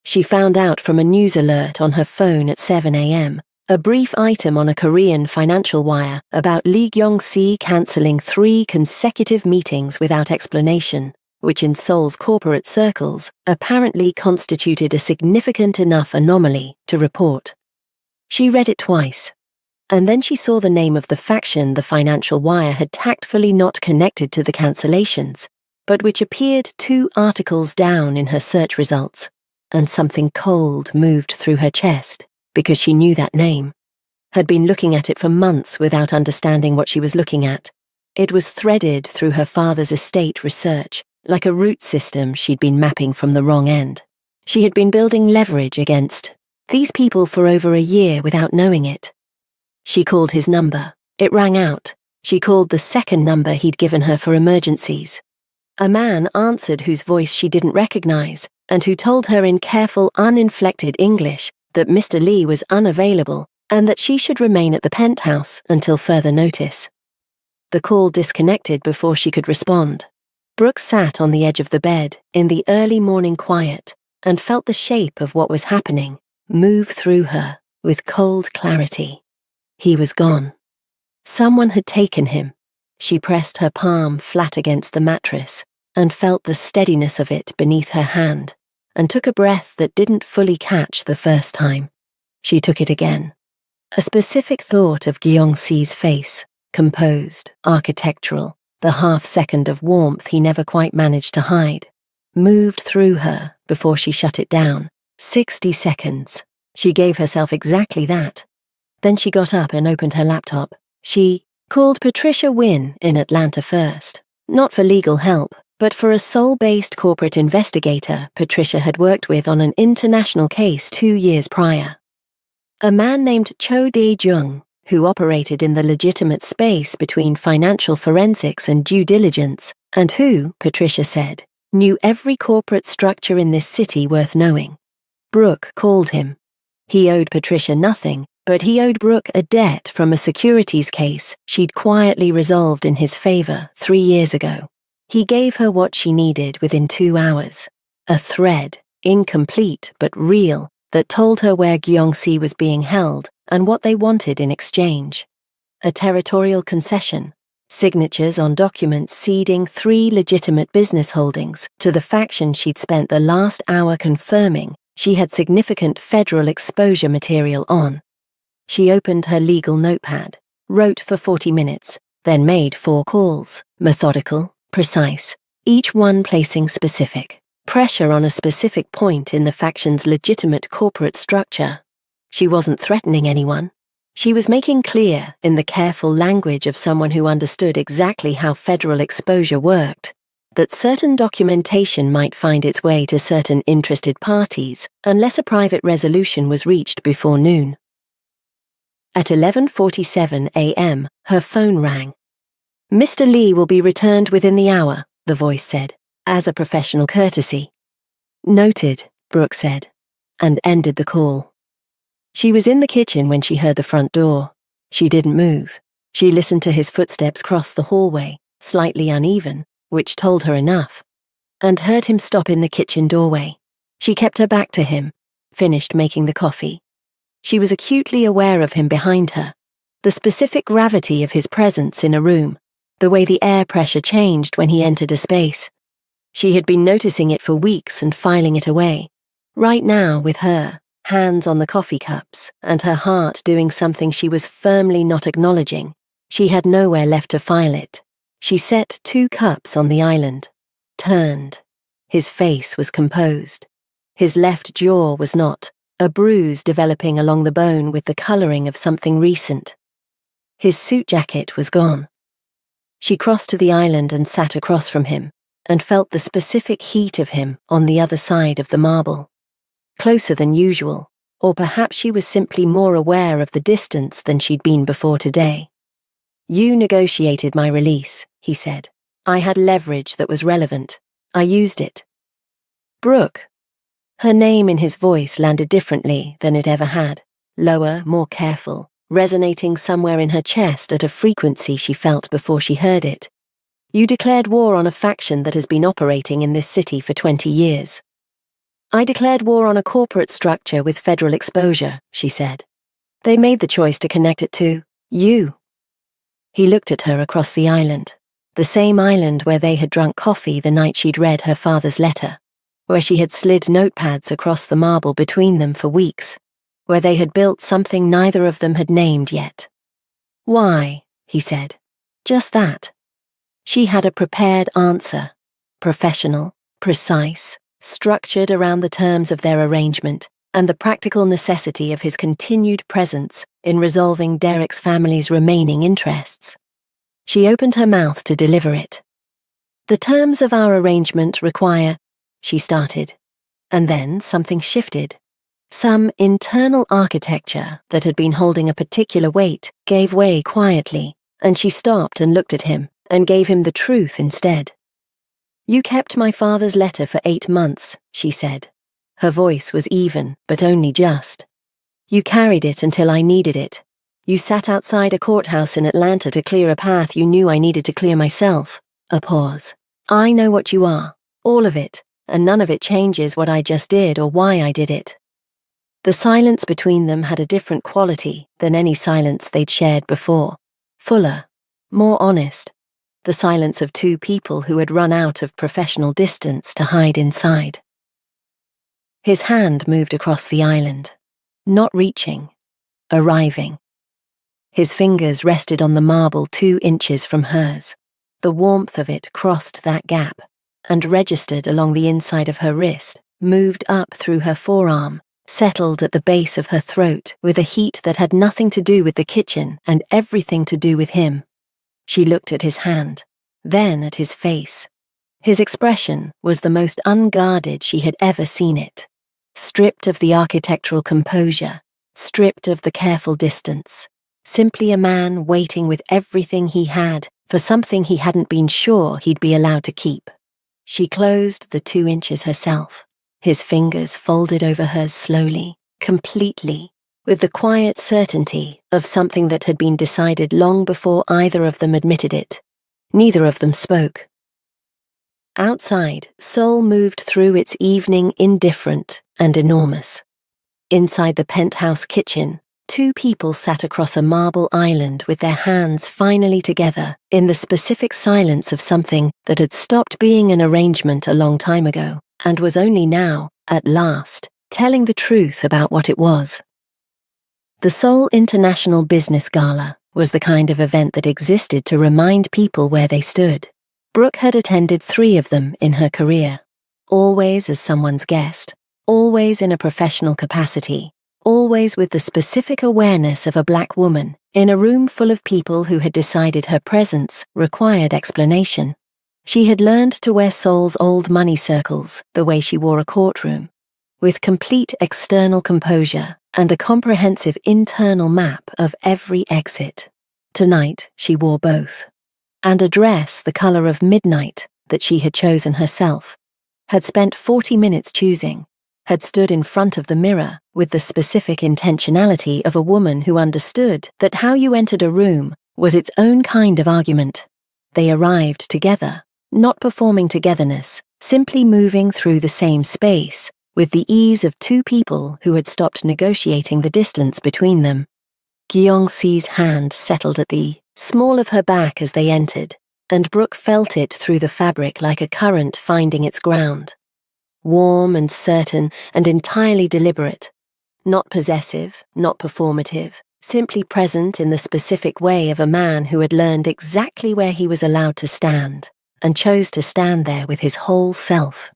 Speaker 1: She found out from a news alert on her phone at 7 a.m., a brief item on a Korean financial wire about Lee Gyeong-si cancelling 3 consecutive meetings without explanation, which in Seoul's corporate circles apparently constituted a significant enough anomaly to report. She read it twice, and then she saw the name of the faction the financial wire had tactfully not connected to the cancellations, but which appeared 2 articles down in her search results, and something cold moved through her chest because she knew that name, had been looking at it for months without understanding what she was looking at. It was threaded through her father's estate research, like a root system she'd been mapping from the wrong end. She had been building leverage against these people for over a year without knowing it. She called his number. It rang out. She called the second number he'd given her for emergencies. A man answered whose voice she didn't recognize, and who told her in careful, uninflected English that Mr. Lee was unavailable and that she should remain at the penthouse until further notice. The call disconnected before she could respond. Brooke sat on the edge of the bed in the early morning quiet and felt the shape of what was happening move through her with cold clarity. He was gone. Someone had taken him. She pressed her palm flat against the mattress and felt the steadiness of it beneath her hand, and took a breath that didn't fully catch the first time. She took it again. A specific thought of Gyeong-si's face, composed, architectural, the half-second of warmth he never quite managed to hide, moved through her before she shut it down. 60 seconds. She gave herself exactly that. Then she got up and opened her laptop. She called Patricia Wynne in Atlanta first. Not for legal help, but for a Seoul-based corporate investigator Patricia had worked with on an international case 2 years prior. A man named Cho Dae-jung, who operated in the legitimate space between financial forensics and due diligence, and who, Patricia said, knew every corporate structure in this city worth knowing. Brooke called him. He owed Patricia nothing, but he owed Brooke a debt from a securities case she'd quietly resolved in his favor 3 years ago. He gave her what she needed within 2 hours. A thread, incomplete but real, that told her where Gyeongsi was being held and what they wanted in exchange. A territorial concession, signatures on documents ceding 3 legitimate business holdings to the faction she'd spent the last hour confirming she had significant federal exposure material on. She opened her legal notepad, wrote for 40 minutes, then made 4 calls, methodical, precise, each one placing specific pressure on a specific point in the faction's legitimate corporate structure. She wasn't threatening anyone. She was making clear, in the careful language of someone who understood exactly how federal exposure worked, that certain documentation might find its way to certain interested parties unless a private resolution was reached before noon. At 11:47 a.m., her phone rang. "Mr. Lee will be returned within the hour," the voice said, as a professional courtesy. "Noted," Brooke said, and ended the call. She was in the kitchen when she heard the front door. She didn't move. She listened to his footsteps cross the hallway, slightly uneven, which told her enough, and heard him stop in the kitchen doorway. She kept her back to him, finished making the coffee. She was acutely aware of him behind her, the specific gravity of his presence in a room, the way the air pressure changed when he entered a space. She had been noticing it for weeks and filing it away. Right now, with her, hands on the coffee cups, and her heart doing something she was firmly not acknowledging, she had nowhere left to file it. She set 2 cups on the island, turned. His face was composed. His left jaw was not, a bruise developing along the bone with the coloring of something recent. His suit jacket was gone. She crossed to the island and sat across from him, and felt the specific heat of him on the other side of the marble. Closer than usual, or perhaps she was simply more aware of the distance than she'd been before today. "You negotiated my release," he said. "I had leverage that was relevant. I used it." "Brooke." Her name in his voice landed differently than it ever had, lower, more careful, resonating somewhere in her chest at a frequency she felt before she heard it. "You declared war on a faction that has been operating in this city for 20 years. "I declared war on a corporate structure with federal exposure," she said. "They made the choice to connect it to you." He looked at her across the island, the same island where they had drunk coffee the night she'd read her father's letter, where she had slid notepads across the marble between them for weeks, where they had built something neither of them had named yet. "Why?" he said. "Just that." She had a prepared answer, professional, precise, structured around the terms of their arrangement and the practical necessity of his continued presence in resolving Derek's family's remaining interests. She opened her mouth to deliver it. "The terms of our arrangement require," she started, and then something shifted. Some internal architecture that had been holding a particular weight gave way quietly, and she stopped and looked at him and gave him the truth instead. "You kept my father's letter for 8 months, she said. Her voice was even, but only just. "You carried it until I needed it. You sat outside a courthouse in Atlanta to clear a path you knew I needed to clear myself." A pause. "I know what you are, all of it, and none of it changes what I just did or why I did it." The silence between them had a different quality than any silence they'd shared before. Fuller, more honest. The silence of 2 people who had run out of professional distance to hide inside. His hand moved across the island, not reaching, arriving. His fingers rested on the marble 2 inches from hers. The warmth of it crossed that gap and registered along the inside of her wrist, moved up through her forearm, settled at the base of her throat with a heat that had nothing to do with the kitchen and everything to do with him. She looked at his hand, then at his face. His expression was the most unguarded she had ever seen it. Stripped of the architectural composure, stripped of the careful distance. Simply a man waiting with everything he had for something he hadn't been sure he'd be allowed to keep. She closed the 2 inches herself, his fingers folded over hers slowly, completely, with the quiet certainty of something that had been decided long before either of them admitted it. Neither of them spoke. Outside, Seoul moved through its evening indifferent and enormous. Inside the penthouse kitchen, 2 people sat across a marble island with their hands finally together in the specific silence of something that had stopped being an arrangement a long time ago and was only now, at last, telling the truth about what it was. The Seoul International Business Gala was the kind of event that existed to remind people where they stood. Brooke had attended 3 of them in her career, always as someone's guest, always in a professional capacity, always with the specific awareness of a black woman in a room full of people who had decided her presence required explanation. She had learned to wear Seoul's old money circles the way she wore a courtroom, with complete external composure and a comprehensive internal map of every exit. Tonight, she wore both. And a dress the color of midnight that she had chosen herself, had spent 40 minutes choosing, had stood in front of the mirror with the specific intentionality of a woman who understood that how you entered a room was its own kind of argument. They arrived together, not performing togetherness, simply moving through the same space with the ease of 2 people who had stopped negotiating the distance between them. Gyeong-si's hand settled at the small of her back as they entered, and Brooke felt it through the fabric like a current finding its ground. Warm and certain and entirely deliberate, not possessive, not performative, simply present in the specific way of a man who had learned exactly where he was allowed to stand, and chose to stand there with his whole self.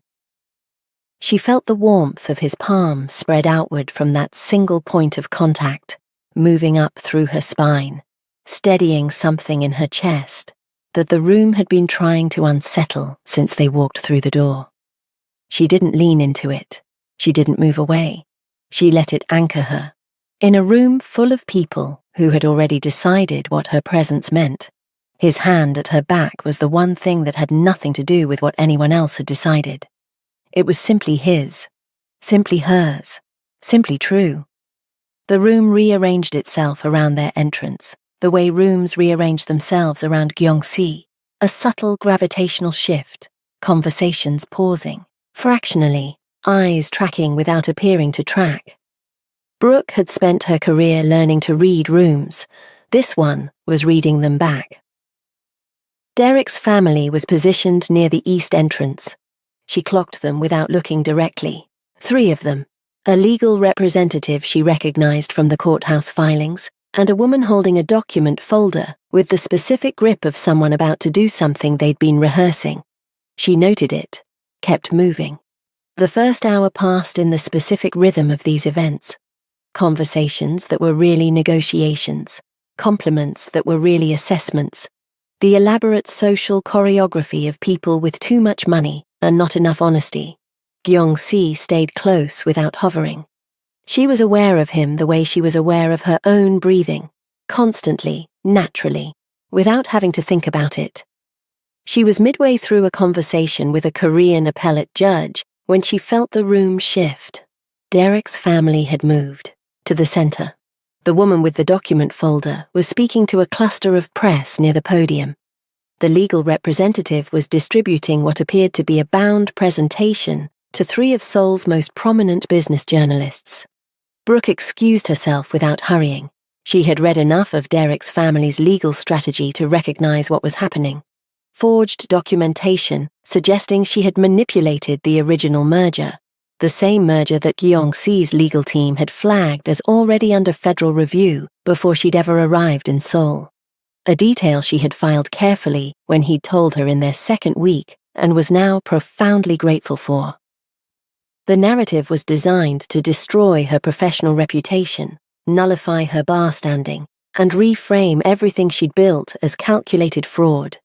Speaker 1: She felt the warmth of his palm spread outward from that single point of contact, moving up through her spine, steadying something in her chest that the room had been trying to unsettle since they walked through the door. She didn't lean into it. She didn't move away. She let it anchor her. In a room full of people who had already decided what her presence meant, his hand at her back was the one thing that had nothing to do with what anyone else had decided. It was simply his, simply hers, simply true. The room rearranged itself around their entrance, the way rooms rearrange themselves around Gyeong-si, a subtle gravitational shift, conversations pausing, fractionally, eyes tracking without appearing to track. Brooke had spent her career learning to read rooms. This one was reading them back. Derek's family was positioned near the east entrance. She clocked them without looking directly. 3 of them, a legal representative she recognized from the courthouse filings, and a woman holding a document folder with the specific grip of someone about to do something they'd been rehearsing. She noted it, kept moving. The first hour passed in the specific rhythm of these events. Conversations that were really negotiations, compliments that were really assessments, the elaborate social choreography of people with too much money and not enough honesty. Gyeong-si stayed close without hovering. She was aware of him the way she was aware of her own breathing, constantly, naturally, without having to think about it. She was midway through a conversation with a Korean appellate judge when she felt the room shift. Derek's family had moved to the center. The woman with the document folder was speaking to a cluster of press near the podium. The legal representative was distributing what appeared to be a bound presentation to 3 of Seoul's most prominent business journalists. Brooke excused herself without hurrying. She had read enough of Derek's family's legal strategy to recognize what was happening. Forged documentation suggesting she had manipulated the original merger, the same merger that Gyeong-si's legal team had flagged as already under federal review before she'd ever arrived in Seoul. A detail she had filed carefully when he'd told her in their 2nd week and was now profoundly grateful for. The narrative was designed to destroy her professional reputation, nullify her bar standing, and reframe everything she'd built as calculated fraud.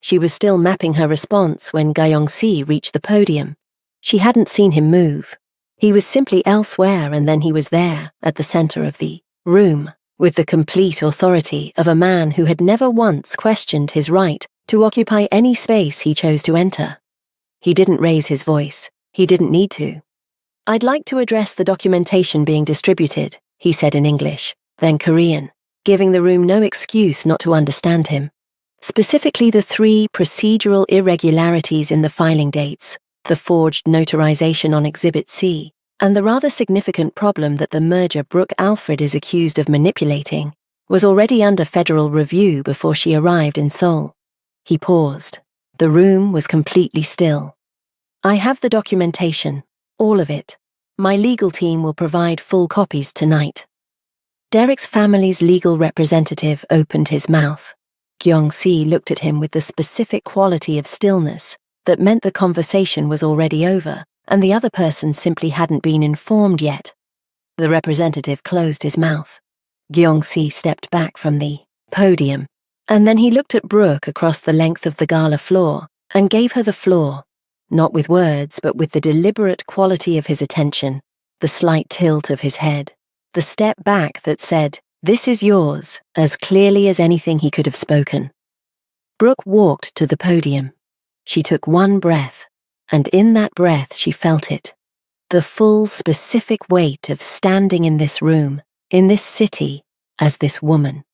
Speaker 1: She was still mapping her response when Gyeong-si reached the podium. She hadn't seen him move. He was simply elsewhere, and then he was there, at the center of the room, with the complete authority of a man who had never once questioned his right to occupy any space he chose to enter. He didn't raise his voice. He didn't need to. "I'd like to address the documentation being distributed," he said in English, then Korean, giving the room no excuse not to understand him. Specifically the 3 procedural irregularities in the filing dates, the forged notarization on Exhibit C, and the rather significant problem that the merger Brooke Alfred is accused of manipulating was already under federal review before she arrived in Seoul. He paused. The room was completely still. "I have the documentation, all of it. My legal team will provide full copies tonight." Derek's family's legal representative opened his mouth. Gyeong-si looked at him with the specific quality of stillness that meant the conversation was already over, and the other person simply hadn't been informed yet. The representative closed his mouth. Gyeong-si stepped back from the podium, and then he looked at Brooke across the length of the gala floor and gave her the floor, not with words but with the deliberate quality of his attention, the slight tilt of his head, the step back that said, "This is yours," as clearly as anything he could have spoken. Brooke walked to the podium. She took one breath, and in that breath she felt it. The full, specific weight of standing in this room, in this city, as this woman.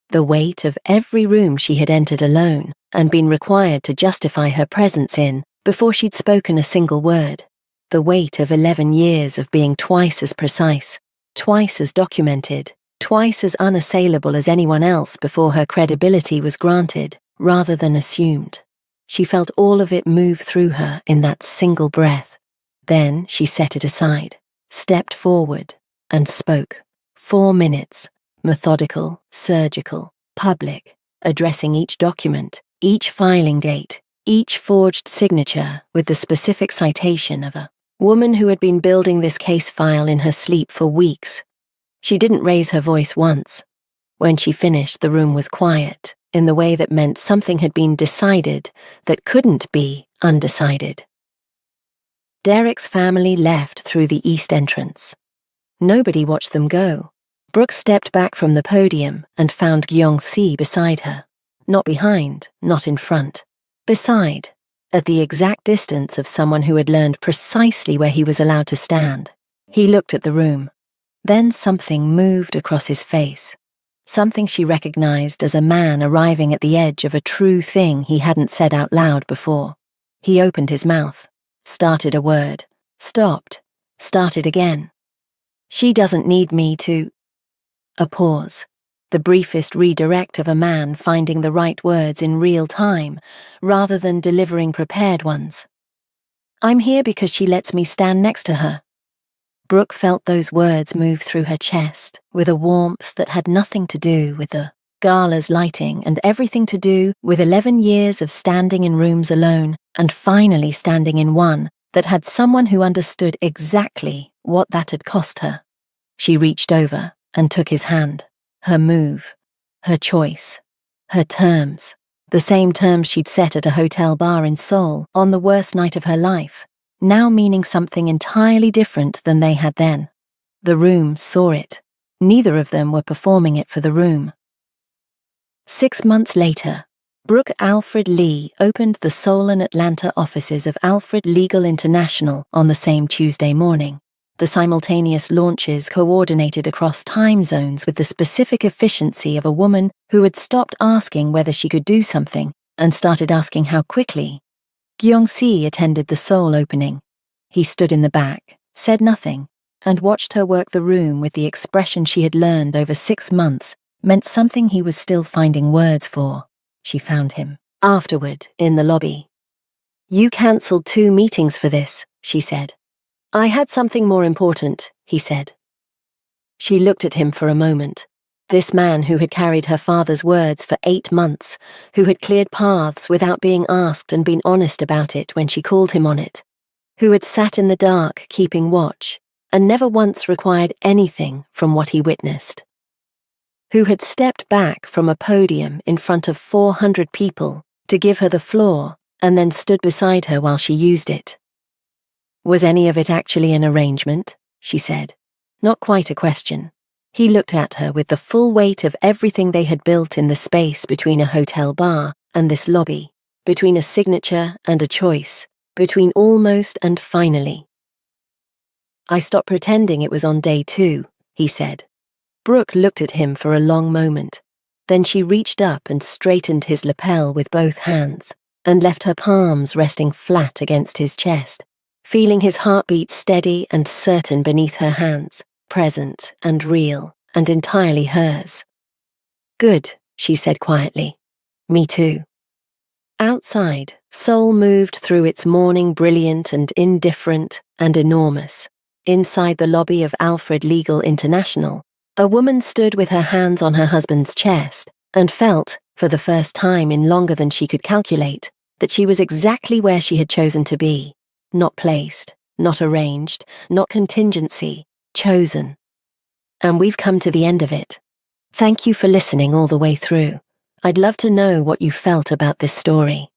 Speaker 1: The weight of every room she had entered alone and been required to justify her presence in before she'd spoken a single word. The weight of 11 years of being twice as precise, twice as documented, twice as unassailable as anyone else before her credibility was granted rather than assumed. She felt all of it move through her in that single breath. Then she set it aside, stepped forward, and spoke. 4 minutes, methodical, surgical, public, addressing each document, each filing date, each forged signature with the specific citation of a woman who had been building this case file in her sleep for weeks. She didn't raise her voice once. When she finished, the room was quiet, in the way that meant something had been decided that couldn't be undecided. Derek's family left through the east entrance. Nobody watched them go. Brooke stepped back from the podium and found Gyeong-si beside her. Not behind, not in front. Beside, at the exact distance of someone who had learned precisely where he was allowed to stand. He looked at the room. Then something moved across his face. Something she recognized as a man arriving at the edge of a true thing he hadn't said out loud before. He opened his mouth, started a word, stopped, started again. "She doesn't need me to..." A pause, the briefest redirect of a man finding the right words in real time, rather than delivering prepared ones. "I'm here because she lets me stand next to her." Brooke felt those words move through her chest with a warmth that had nothing to do with the gala's lighting and everything to do with 11 years of standing in rooms alone and finally standing in one that had someone who understood exactly what that had cost her. She reached over and took his hand. Her move, her choice, her terms, the same terms she'd set at a hotel bar in Seoul on the worst night of her life, now meaning something entirely different than they had then. The room saw it. Neither of them were performing it for the room. 6 months later, Brooke Alfred Lee opened the Seoul and Atlanta offices of Alfred Legal International on the same Tuesday morning. The simultaneous launches coordinated across time zones with the specific efficiency of a woman who had stopped asking whether she could do something and started asking how quickly. Gyeong-si attended the Seoul opening. He stood in the back, said nothing, and watched her work the room with the expression she had learned over 6 months meant something he was still finding words for. She found him. Afterward, in the lobby. "You cancelled 2 meetings for this," she said. "I had something more important," he said. She looked at him for a moment. This man who had carried her father's words for 8 months, who had cleared paths without being asked and been honest about it when she called him on it, who had sat in the dark keeping watch and never once required anything from what he witnessed, who had stepped back from a podium in front of 400 people to give her the floor, and then stood beside her while she used it. Was any of it actually an arrangement? She said. Not quite a question. He looked at her with the full weight of everything they had built in the space between a hotel bar and this lobby, between a signature and a choice, between almost and finally. I stopped pretending it was on day 2, he said. Brooke looked at him for a long moment. Then she reached up and straightened his lapel with both hands, and left her palms resting flat against his chest, feeling his heartbeat steady and certain beneath her hands, present and real, and entirely hers. Good, she said quietly. Me too. Outside, Seoul moved through its morning brilliant and indifferent and enormous. Inside the lobby of Alfred Legal International, a woman stood with her hands on her husband's chest and felt, for the first time in longer than she could calculate, that she was exactly where she had chosen to be. Not placed, not arranged, not contingency, chosen. And we've come to the end of it. Thank you for listening all the way through. I'd love to know what you felt about this story.